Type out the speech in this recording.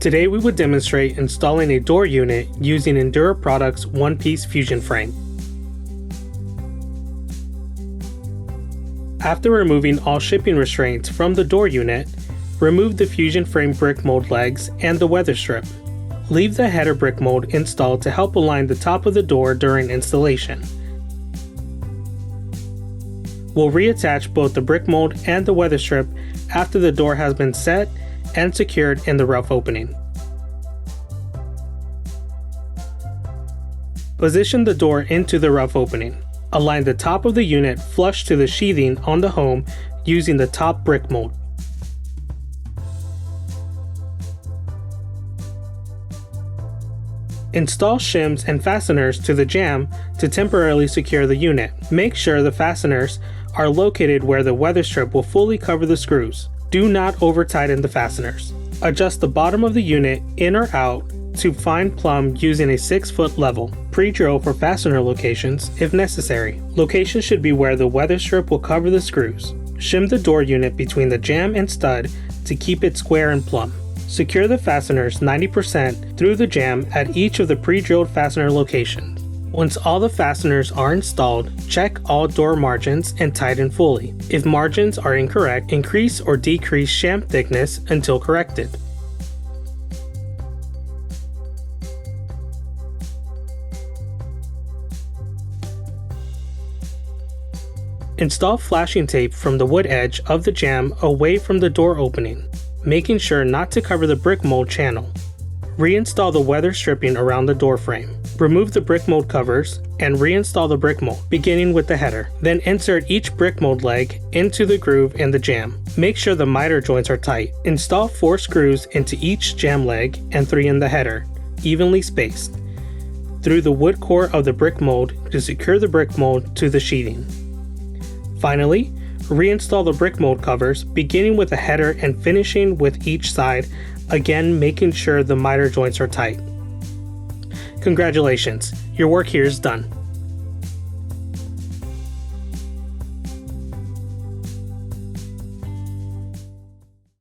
Today we would demonstrate installing a door unit using Endura Products one-piece fusion frame. After removing all shipping restraints from the door unit, remove the FusionFrame brick mold legs and the weather strip. Leave the header brick mold installed to help align the top of the door during installation. We'll reattach both the brick mold and the weather strip after the door has been set and secured in the rough opening. Position the door into the rough opening. Align the top of the unit flush to the sheathing on the home using the top brick mold. Install shims and fasteners to the jamb to temporarily secure the unit. Make sure the fasteners are located where the weather strip will fully cover the screws. Do not over-tighten the fasteners. Adjust the bottom of the unit in or out to fine plumb using a 6-foot level. Pre-drill for fastener locations if necessary. Location should be where the weather strip will cover the screws. Shim the door unit between the jamb and stud to keep it square and plumb. Secure the fasteners 90% through the jamb at each of the pre-drilled fastener locations. Once all the fasteners are installed, check all door margins and tighten fully. If margins are incorrect, increase or decrease sham thickness until corrected. Install flashing tape from the wood edge of the jamb away from the door opening, making sure not to cover the brick mold channel. Reinstall the weather stripping around the door frame. Remove the brick mold covers and reinstall the brick mold, beginning with the header. Then insert each brick mold leg into the groove in the jamb. Make sure the miter joints are tight. Install 4 screws into each jamb leg and 3 in the header, evenly spaced, through the wood core of the brick mold to secure the brick mold to the sheathing. Finally, reinstall the brick mold covers, beginning with the header and finishing with each side, again making sure the miter joints are tight. Congratulations, your work here is done.